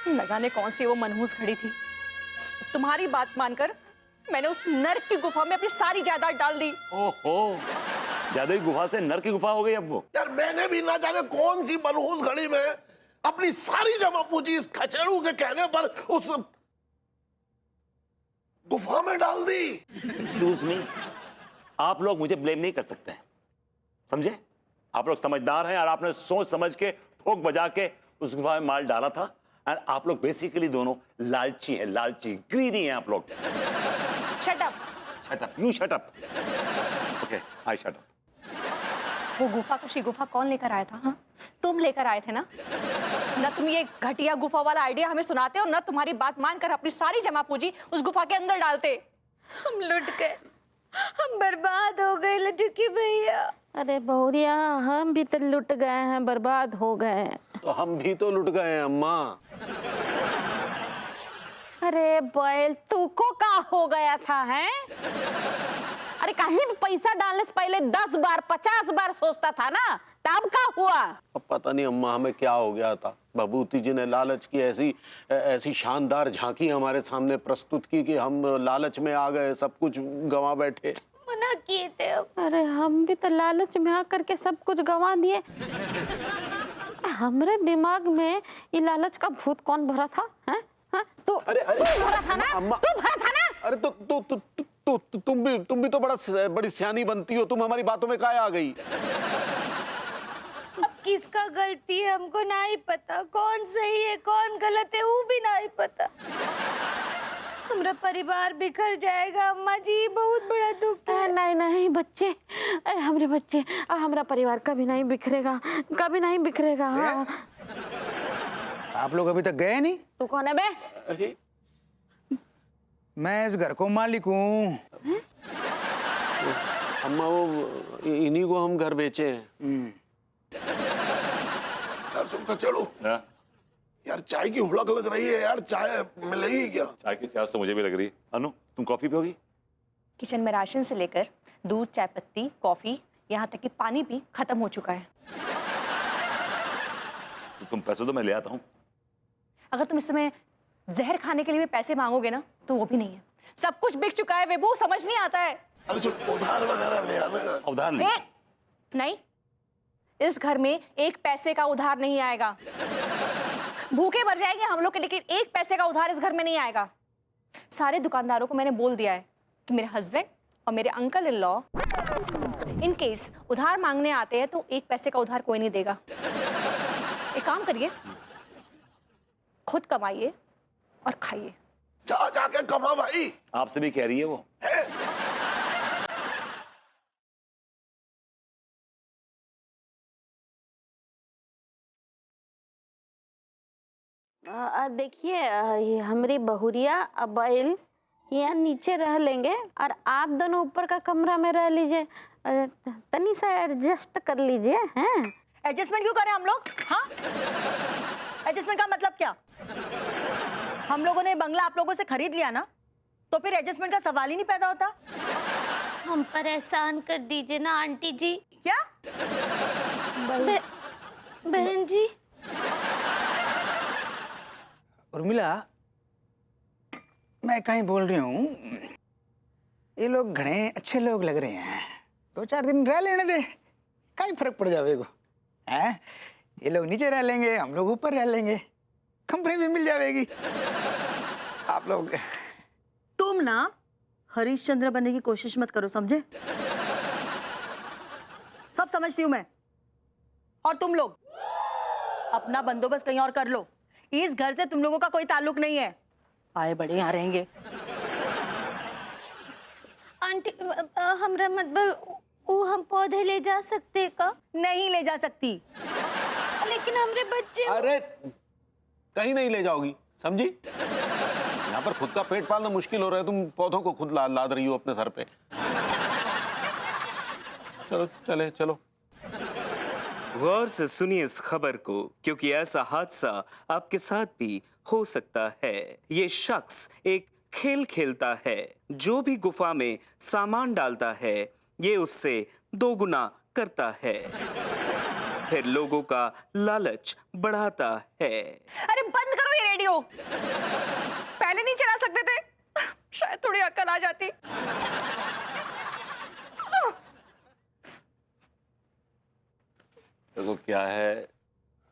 न जाने कौन सी वो मनहूस घड़ी थी, तुम्हारी बात मानकर मैंने उस नर्क की गुफा में अपनी सारी जायदाद डाल दी। ओहो, जादुई गुफा से नर्क की गुफा हो गई अब वो। यार मैंने भी ना जाने कौन सी मनहूस घड़ी में अपनी सारी जमा पूंजी इस खचेड़ू के कहने पर उस गुफा में डाल दी। एक्सक्यूज मी, आप लोग मुझे ब्लेम नहीं कर सकते हैं, समझे? आप लोग समझदार हैं और आपने सोच समझ के ठोक बजा के उस गुफा में माल डाला था। और आप लोग बेसिकली दोनों लालची हैं, लालची, ग्रीडी हैं आप लोग। Shut up. Shut up, you shut up. Okay, I shut up. वो गुफा का गुफा कौन लेकर आया था? हाँ, तुम लेकर आए थे ना? ना तुम ये घटिया गुफा वाला आइडिया हमें सुनाते हो, ना तुम्हारी बात मानकर अपनी सारी जमा पूंजी उस गुफा के अंदर डालते। हम लुट गए, हम बर्बाद हो गए लड्डू की भैया। अरे बहुरिया, हम भी तो लुट गए हैं, बर्बाद हो गए। तो हम भी तो लुट गए हैं अम्मा। अरे बैल, तुको का हो गया था हैं? अरे कहीं भी पैसा डालने से पहले 10 बार 50 बार सोचता था ना, तब का हुआ? अब पता नहीं अम्मा हमें क्या हो गया था। भभूति जी ने लालच की ऐसी शानदार झांकी हमारे सामने प्रस्तुत की कि हम लालच में आ गए, सब कुछ गंवा बैठे। मना किए थे अब। अरे हम भी तो लालच में आकर के सब कुछ गंवा दिए। हमारे दिमाग में ये लालच का भूत कौन भरा था? हैं? हाँ? तू भरा था ना? अम्मा, तू भरा था ना? अरे तुम भी तो बड़ी सियानी बनती हो, तुम हमारी बातों में काहे आ गई? अब किसका गलती है हमको नहीं पता, कौन सही है कौन गलत है वो भी नहीं पता। हमारा परिवार बिखर जाएगा अम्मा जी, बहुत बड़ा दुख है। नहीं नहीं बच्चे, हमारे बच्चे, हमारा परिवार कभी नहीं बिखरेगा, कभी नहीं बिखरेगा। आप लोग अभी तक गए नहीं? तू कौन है बे? अरे मैं इस घर को मालिक हूँ। अम्मा वो इन्हीं को हम घर बेचे हैं। यार तुम चलो यार, चाय की हुड़क लग रही है यार, चाय मिलेगी क्या? चाय की प्यास तो मुझे भी लग रही है। अनु, तुम कॉफी पियोगी? किचन में राशन से लेकर दूध, चाय पत्ती, कॉफी, यहाँ तक कि पानी भी खत्म हो चुका है। तो तुम पैसे दो, मैं ले आता हूँ। अगर तुम इस समय जहर खाने के लिए भी पैसे मांगोगे ना, तो वो भी नहीं है। सब कुछ बिक चुका है विभू, समझ नहीं आता है। अरे जो उधार वगैरह ले आना। उधार नहीं? नहीं, इस घर में 1 पैसे का उधार नहीं आएगा। भूखे मर जाएंगे हम लोग, लेकिन 1 पैसे का उधार इस घर में नहीं आएगा। सारे दुकानदारों को मैंने बोल दिया है कि मेरे हस्बैंड और मेरे uncle in law in case उधार मांगने आते हैं तो 1 पैसे का उधार कोई नहीं देगा। एक काम करिए, खुद कमाइए और खाइए। जाके कमा भाई। आपसे भी कह रही है वो। देखिए, हमारी बहुरिया अबैल यहाँ नीचे रह लेंगे और आप दोनों ऊपर का कमरा में रह लीजिए। तनी सा एडजस्ट कर लीजिए। हैं? एडजस्टमेंट क्यों करें हम लोग? हाँ, एडजस्टमेंट का मतलब क्या? हम लोगों ने बंगला आप लोगों से खरीद लिया ना, तो फिर एडजस्टमेंट का सवाल ही नहीं पैदा होता। हम पर एहसान कर दीजिए ना आंटी जी। क्या? बहन जी। उर्मिला, मैं कहीं बोल रही हूँ, ये लोग घने अच्छे लोग लग रहे हैं, 2-4 दिन रह लेने दे, कहीं फर्क पड़ जाएगा। हैं? ये लोग नीचे रह लेंगे, हम लोग ऊपर रह लेंगे, कंपनी भी मिल जाएगी। आप लोग तुम ना हरिश्चंद्र बनने की कोशिश मत करो, समझे? सब समझती हूँ मैं। और तुम लोग अपना बंदोबस्त कहीं और कर लो, इस घर से तुम लोगों का कोई ताल्लुक नहीं है। आए बड़े यहाँ रहेंगे। आंटी हमरा मतलब वो हम पौधे ले जा सकते का? नहीं ले जा सकती। लेकिन हमरे बच्चे। अरे कहीं नहीं ले जाओगी, समझी? यहाँ पर खुद का पेट पालना मुश्किल हो रहा है, तुम पौधों को खुद लाद रही हो अपने सर पे। चलो चलो। गौर से सुनिए इस खबर को, क्योंकि ऐसा हादसा आपके साथ भी हो सकता है। ये शख्स एक खेल खेलता है। जो भी गुफा में सामान डालता है, ये उससे 2 गुना करता है, फिर लोगों का लालच बढ़ाता है। अरे बंद करो ये रेडियो? पहले नहीं चला सकते थे? शायद थोड़ी अकल आ जाती। देखो क्या है,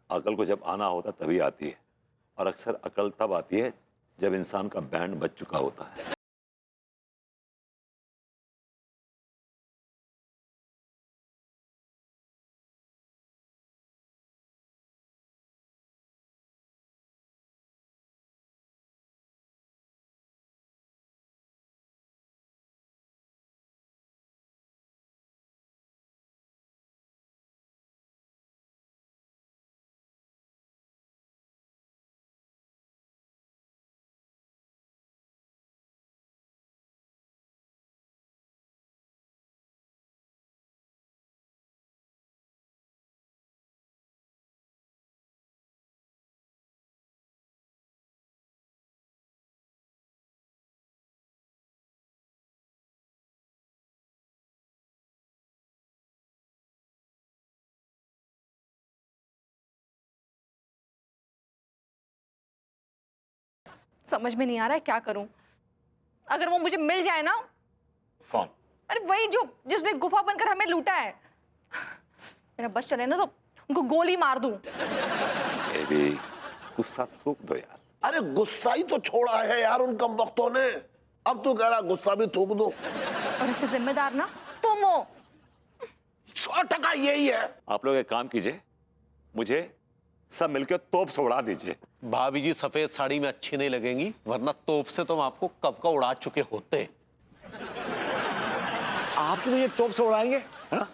अकल को जब आना होता तभी आती है, और अक्सर अकल तब आती है जब इंसान का बैंड बज चुका होता है। समझ में नहीं आ रहा है क्या करूं। अगर वो मुझे मिल जाए ना। कौन? अरे वही जो जिसने गुफा बनकर हमें लूटा है। मेरा बस चले ना तो उनको गोली मार दूं। बेबी, गुस्सा थूक दो यार। अरे गुस्सा ही तो छोड़ा है यार उन कम वक्तों ने, अब तू कह रहा गुस्सा भी थूक दो। और इसके जिम्मेदार ना तुम हो। 100% यही है। आप लोग एक काम कीजिए, मुझे सब मिलकर तोप से उड़ा दीजिए। भाभी जी सफेद साड़ी में अच्छी नहीं लगेंगी, वरना तोप से तुम आपको कब का उड़ा चुके होते। आप मुझे तोप से उड़ाएंगे? हाँ?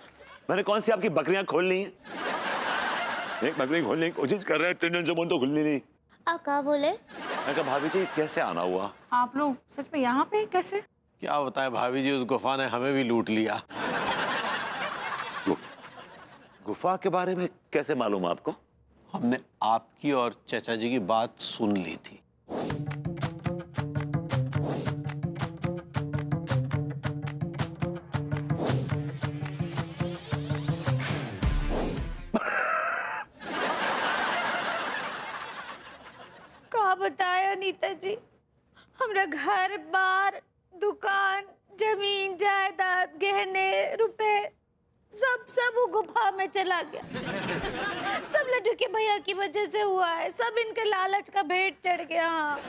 मैंने कौन सी आपकी बकरियां खोलनी है? एक बकरी खोलने की कोशिश कर रहे हैं, 3 दिन से तो खुलनी नहीं। आप कहा बोले? मैं कहा भाभी जी कैसे आना हुआ? आप लोग सच में यहाँ पे कैसे? क्या बताएं भाभी जी, उस गुफा ने हमें भी लूट लिया। गुफा के बारे में कैसे मालूम आपको? हमने आपकी और चाचा जी की बात सुन ली थी। कहा बताया नीता जी, हमरा घर बार दुकान जमीन जायदाद गहने रुपए सब वो गुफा में चला गया। सब लड्डू के भैया की वजह से हुआ है, सब इनके लालच का भेंट चढ़ गया। हाँ।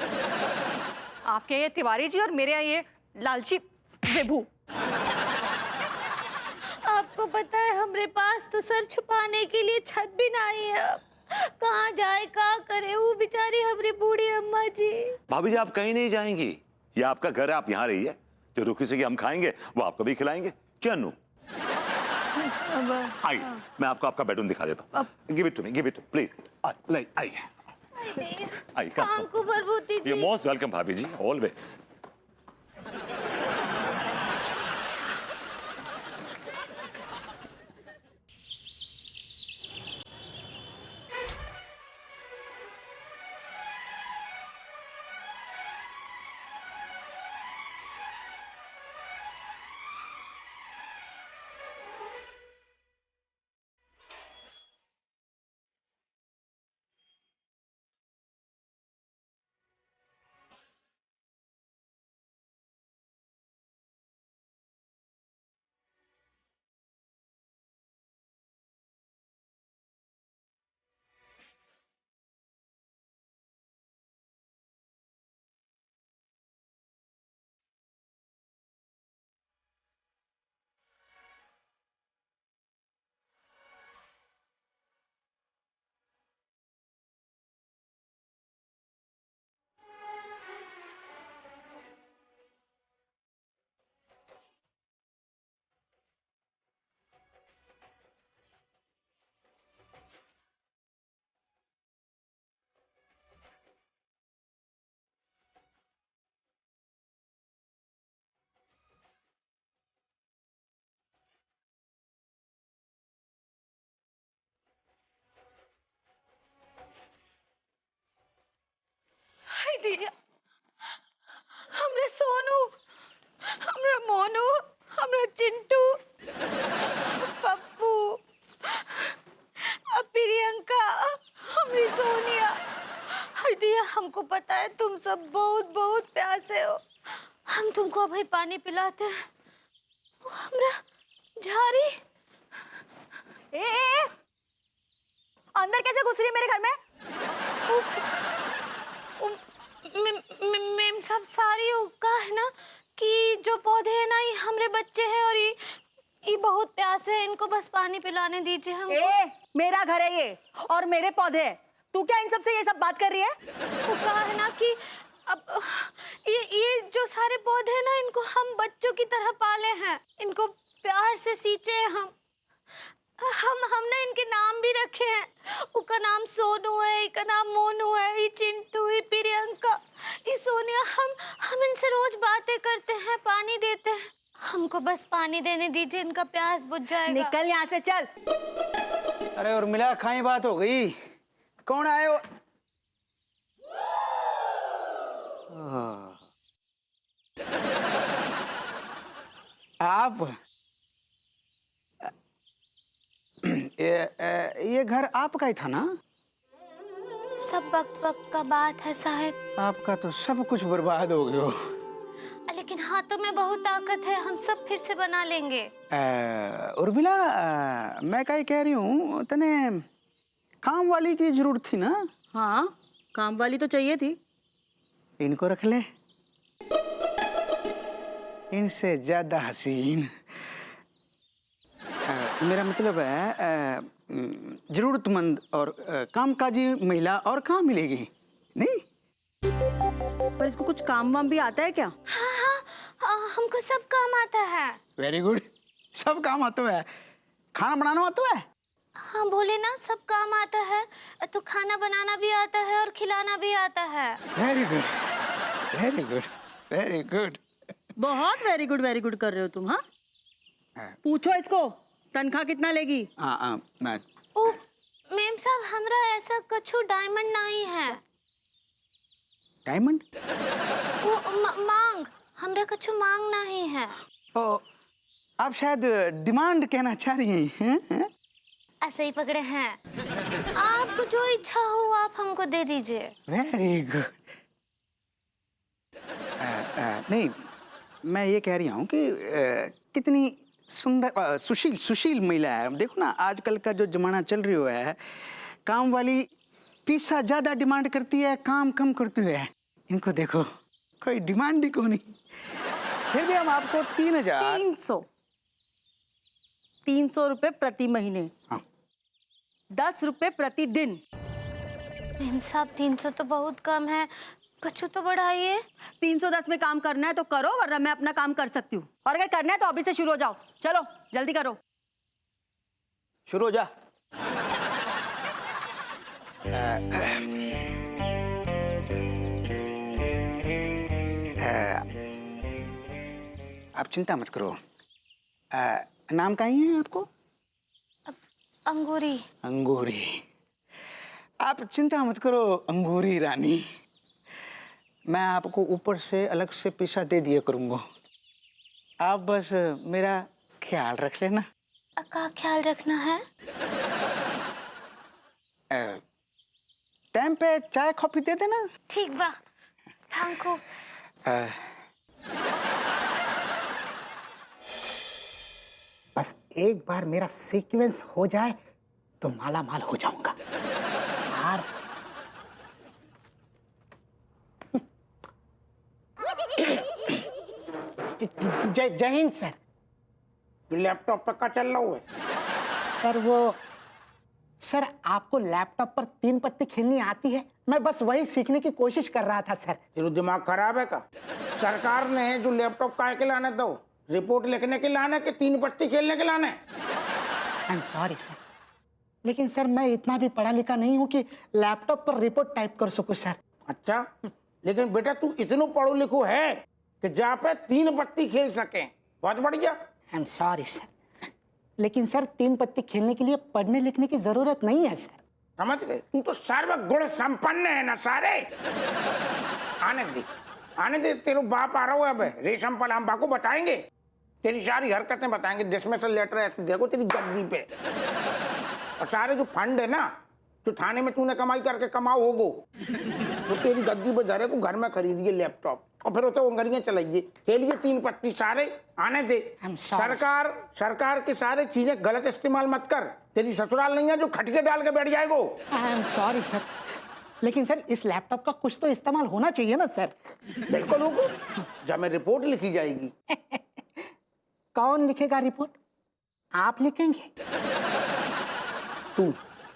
आपके ये तिवारी जी और मेरे यहाँ ये लालची विभू। आपको पता है हमारे पास तो सर छुपाने के लिए छत भी नहीं है। अब कहाँ जाए क्या करे वो बेचारी हमारी बूढ़ी अम्मा जी। भाभी जी आप कहीं नहीं जाएंगी, ये आपका घर है, आप यहाँ रहिए। जो रुखी से हम खाएंगे वो आपको भी खिलाएंगे। क्या नू? आइए, मैं आपको आपका बेडरूम दिखा देता हूँ। Give it to me, give it please. आइए आइए। कांकू भरभूति जी। यू मोस्ट वेलकम भाभी जी, ऑलवेज। हमको पता है तुम सब बहुत बहुत प्यासे हो। हम तुमको अभी पानी पिलाते हैं। वो हमरा झारी। ए, अंदर कैसे घुस रही है मेरे घर में? मेम साहब सारी का है ना कि जो पौधे हैं ना ये हमरे बच्चे हैं और ये बहुत प्यासे हैं, इनको बस पानी पिलाने दीजिए हमको। ए, मेरा घर है ये और मेरे पौधे हैं। तू क्या इन सब से ये सब बात कर रही है? वो कहा है ना कि अब ये जो सारे पौधे हैं ना इनको हम बच्चों की तरह पाले हैं, इनको प्यार से सींचे हैं हमने इनके नाम भी रखे हैं। उसका नाम सोनू है, इसका नाम मोनू है, ये चिंटू, ये प्रियंका, ये सोनिया। हम इनसे रोज बातें करते हैं, पानी देते हैं। हमको बस पानी देने दीजिए, इनका प्यास बुझ जाएगा। निकल यहाँ से, चल। अरे और मिला खाई बात हो गई। कौन आए हो? आप ये घर आपका ही था ना? सब वक्त का बात है साहब। आपका तो सब कुछ बर्बाद हो गया। लेकिन हाथों में बहुत ताकत है, हम सब फिर से बना लेंगे। उर्मिला, मैं क्या कह रही हूँ, तने काम वाली की जरूरत थी ना? हाँ, काम वाली तो चाहिए थी। इनको रख ले, इनसे ज्यादा हसीन। मेरा मतलब है जरूरतमंद और कामकाजी महिला और कहाँ मिलेगी? नहीं, पर इसको कुछ काम वाम भी आता है क्या? हाँ, हमको सब काम आता है। वेरी गुड, सब काम आता है। खाना बनाना आता है? हाँ बोले ना, सब काम आता है। तो खाना बनाना भी आता है और खिलाना भी आता है। Very good, very good, very good. बहुत वेरी गुड कर रहे हो तुम। हाँ, पूछो इसको तनख्वाह कितना लेगी? मैं ओ मेम साहब, हमरा ऐसा कछु डायमंड नहीं है। डायमंड? मांग, हमरा कछु मांग नहीं है। ओ, आप शायद डिमांड कहना चाह रही हैं? ऐसे ही पकड़े हैं। आपको जो इच्छा हो आप हमको दे दीजिए। Very good. नहीं, मैं ये कह रही हूँ कि कितनी सुंदर सुशील महिला है। देखो ना, आजकल का जो जमाना चल रही है, काम वाली पैसा ज्यादा डिमांड करती है, काम कम करती है। इनको देखो, कोई डिमांड ही को नहीं। फिर भी हम आपको 300 रुपए प्रति महीने। हाँ। 10 रुपए प्रति दिन। मेम साहब 300 तो बहुत कम है, कछु तो बढ़ाइए। 310 में काम करना है तो करो, वरना मैं अपना काम कर सकती हूँ। और अगर करना है तो अभी से शुरू हो जाओ। चलो जल्दी करो। शुरू हो जा। आप चिंता मत करो। नाम का ही है आपको? अंगूरी। अंगूरी, आप चिंता मत करो अंगूरी रानी। मैं आपको ऊपर से अलग से पैसा दे दिया करूंगा। आप बस मेरा ख्याल रख लेना। का ख्याल रखना है? टाइम पे चाय कॉफी दे देना। ठीक बा, थैंक यू। बस एक बार मेरा सीक्वेंस हो जाए तो माला माल हो जाऊंगा। यार जय हिंद सर। लैपटॉप पे क्या चल रहा हुआ है? सर आपको लैपटॉप पर 3 पत्ती खेलनी आती है? मैं बस वही सीखने की कोशिश कर रहा था सर। तेरा दिमाग खराब है का? सरकार ने जो लैपटॉप काय के लाने दो, रिपोर्ट लिखने के लाने के 3 पत्ती खेलने के लाने? आई एम सॉरी सर, लेकिन सर मैं इतना भी पढ़ा लिखा नहीं हूँ कि लैपटॉप पर रिपोर्ट टाइप कर सकूं सर। अच्छा, लेकिन बेटा तू इतना पढ़ो लिखो है कि जहाँ पे 3 पत्ती खेल सके, बहुत बढ़िया। आई एम सॉरी सर, लेकिन सर 3 पत्ती खेलने के लिए पढ़ने लिखने की जरूरत नहीं है सर। समझ गए? तू तो सर्व गुण संपन्न है ना सारे। आने दे, तेरा बाप आ रहा हो। अब रेशम पल हम बाको बताएंगे, तेरी सारी हरकतें बताएंगे। डिसमिसल लेटर है, देखो तेरी गद्दी पे। और सारे जो फंड है ना, जो थाने में तूने कमाई करके कमाओ होगो, तो तेरी गद्दी पे धरे को घर में खरीदिए लैपटॉप और फिर उसे उंगलियां चलाइए, खेलिए 3 पत्ती, सारे आने दे। I'm sorry. सरकार की सारी चीजें गलत इस्तेमाल मत कर। तेरी ससुराल नहीं है जो खटके डाल के बैठ जाएगो। आई एम सॉरी सर, लेकिन सर इस लैपटॉप का कुछ तो इस्तेमाल होना चाहिए ना सर। बिल्कुल होगा, जब में रिपोर्ट लिखी जाएगी। कौन लिखेगा रिपोर्ट? आप लिखेंगे? तू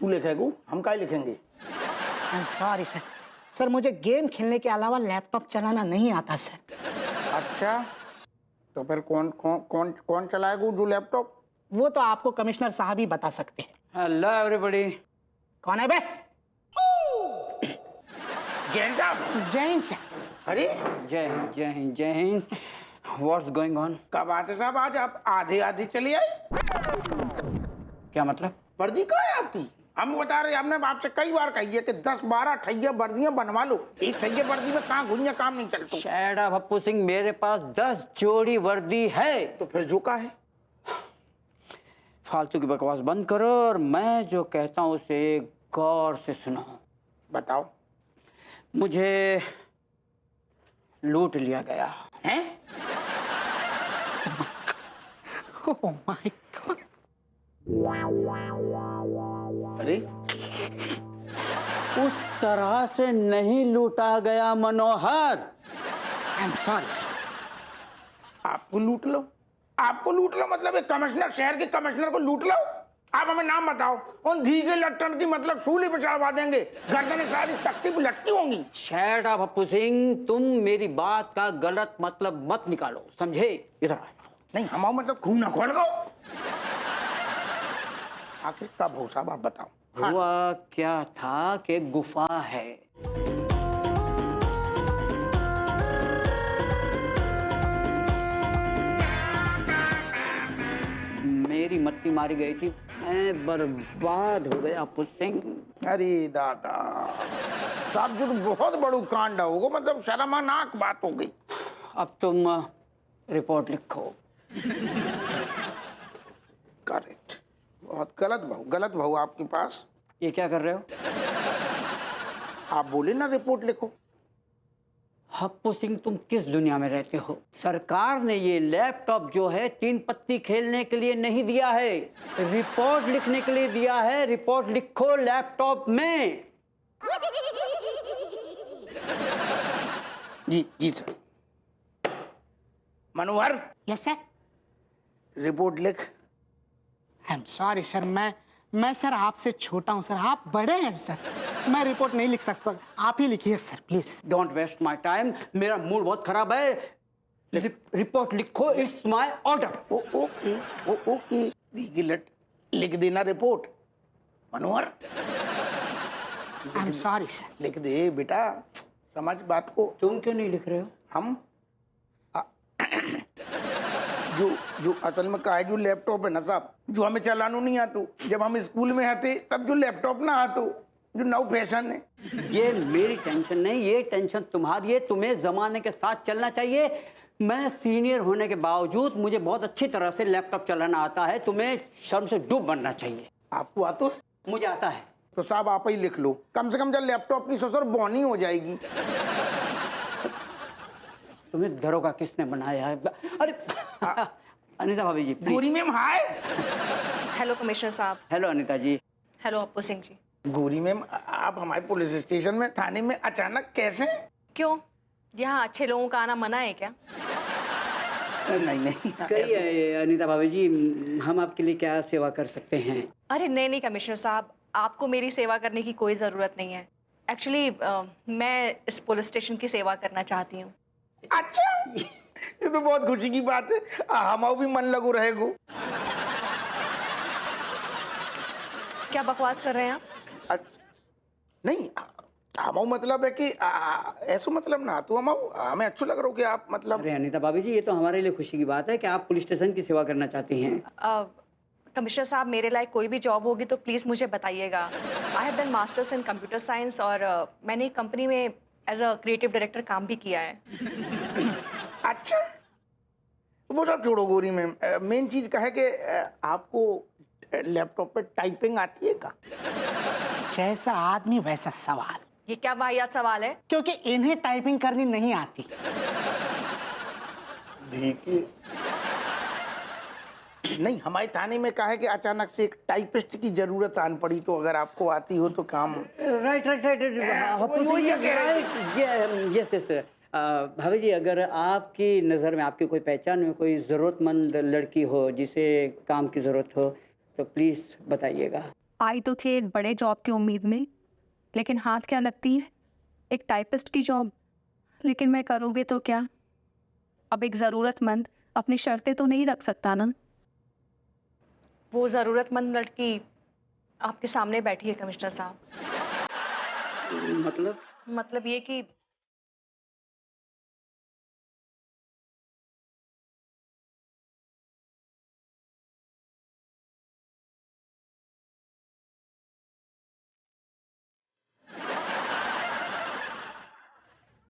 लिखेगो, हम क्या लिखेंगे? आई एम सॉरी सर, सर मुझे गेम खेलने के अलावा लैपटॉप चलाना नहीं आता सर। अच्छा, तो फिर कौन चलाएगा जो लैपटॉप? वो तो आपको कमिश्नर साहब ही बता सकते हैं। Hello everybody. कौन है बे? जैन साहब। जैन सर। अरे जय हिंद जय हिंद जय हिंद। What's going on? कब आते साहब, आज आप आधे चले आए। क्या मतलब? वर्दी कहाँ है आपकी? हम बता रहे, हमने आपसे कई बार कही है कि 10-12 ठैया वर्दियां बनवा लो। एक ठैया वर्दी में कहाँ घुनिया काम नहीं चलता। शट अप पप्पू सिंह, मेरे पास 10 जोड़ी वर्दी है। तो फिर जो का है? फालतू की बकवास बंद करो और मैं जो कहता हूँ उसे गौर से सुनो। बताओ। मुझे लूट लिया गया है। Oh my god. अरे उस तरह से नहीं लूटा गया Manohar. I am sorry sir. आपको लूट लो मतलब एक कमिश्नर, शहर के कमिश्नर को लूट लो। आप हमें नाम बताओ। उन धीगे लट्टन की मतलब सूली पे चढ़वा देंगे, गर्दनें सारी तख्ती पे लटकी होंगी। शट अप पप्पू सिंह, तुम मेरी बात का गलत मतलब मत निकालो, समझे? इधर आ। नहीं, हमारा मतलब खून ना खोल गो। आखिर कब हो साहब, आप बताओ। हुआ क्या था कि गुफा है, मेरी मत्ती मारी गई थी, मैं बर्बाद हो गया पुसिंग। अरे दादा साहब, जो तो बहुत बड़ू कांड होगा, मतलब शर्मनाक बात हो गई। अब तुम रिपोर्ट लिखो। करेक्ट। बहुत गलत भाऊ आपके पास। ये क्या कर रहे हो? आप बोले ना रिपोर्ट लिखो। हप्पू सिंह, तुम किस दुनिया में रहते हो? सरकार ने ये लैपटॉप जो है 3 पत्ती खेलने के लिए नहीं दिया है, रिपोर्ट लिखने के लिए दिया है। रिपोर्ट लिखो लैपटॉप में। जी sir. Manohar. Yes sir. Report लिख। आई एम सॉरी सर, मैं सर आपसे छोटा हूँ सर, आप बड़े हैं सर, मैं रिपोर्ट नहीं लिख सकता, आप ही लिखिए sir please. Don't waste my time, मेरा मूड बहुत खराब है। रिपोर्ट लिखो, इट्स माय ऑर्डर। ओके लिख देना report. Manohar. I am sorry sir. लिख दे बेटा, समझ बात को। तुम क्यों नहीं लिख रहे हो? हम जो असल में का है, जो लैपटॉप है ना साहब, जो हमें चलाना नहीं आतो। जब हम स्कूल में आते तब जो लैपटॉप ना आतो, जो नौ फैशन है। ये मेरी टेंशन नहीं, ये टेंशन तुम्हारी है। तुम्हें जमाने के साथ चलना चाहिए। मैं सीनियर होने के बावजूद मुझे बहुत अच्छी तरह से लैपटॉप चलाना आता है। तुम्हें शर्म से डूब बनना चाहिए। आपको आता है? मुझे आता है। तो साहब आप ही लिख लो, कम से कम जब लैपटॉप की ससुर बोनी हो जाएगी। तुम्हें दरोगा किसने बनाया है? अरे अनिता भाभी जी प्लीज। गोरी मैम हाय। हेलो कमिश्नर साहब। हेलो अनिता जी। हेलो हप्पू सिंह जी। गोरी मैम, आप हमारे पुलिस स्टेशन में, थाने में अचानक कैसे? क्यों, यहाँ अच्छे लोगों का आना मना है क्या? नहीं। कहिए अनिता भाभी जी, हम आपके लिए क्या सेवा कर सकते हैं? अरे नहीं कमिश्नर साहब, आपको मेरी सेवा करने की कोई ज़रूरत नहीं है। एक्चुअली मैं इस पुलिस स्टेशन की सेवा करना चाहती हूँ। अच्छा, ये तो बहुत खुशी की बात है। हमारा भी मन लगो रहेगो। क्या बकवास कर रहे हैं आप? नहीं, हमारा मतलब है कि ऐसा मतलब ना, तो हमें अच्छा लग रहा हो कि आप मतलब। अरे अनिता भाभी जी, ये तो हमारे लिए खुशी की बात है कि आप पुलिस स्टेशन की सेवा करना चाहती हैं। कमिश्नर साहब, मेरे लायक कोई भी जॉब होगी तो प्लीज़ मुझे बताइएगा। I have done masters in computer science और मैंने कंपनी में एज अ क्रिएटिव डायरेक्टर काम भी किया है। अच्छा, वो सब छोड़ो गोरी मैम, मेन चीज का है कि आपको लैपटॉप पे टाइपिंग आती है का? जैसा आदमी वैसा सवाल। ये क्या वाहियात सवाल है? क्योंकि इन्हें टाइपिंग करनी नहीं आती। ठीक है। नहीं, हमारे थाने में कहा है कि अचानक से एक टाइपिस्ट की जरूरत आन पड़ी, तो अगर आपको आती हो तो काम। Right right right yes yes. भाभी जी, अगर आपकी नज़र में, आपकी कोई पहचान में कोई ज़रूरतमंद लड़की हो जिसे काम की ज़रूरत हो तो प्लीज़ बताइएगा। आई तो थी एक बड़े जॉब की उम्मीद में, लेकिन हाथ क्या लगती है, एक टाइपिस्ट की जॉब। लेकिन मैं करूँगी तो क्या? अब एक ज़रूरतमंद अपनी शर्तें तो नहीं रख सकता ना। वो ज़रूरतमंद लड़की आपके सामने बैठी है कमिश्नर साहब। मतलब मतलब ये कि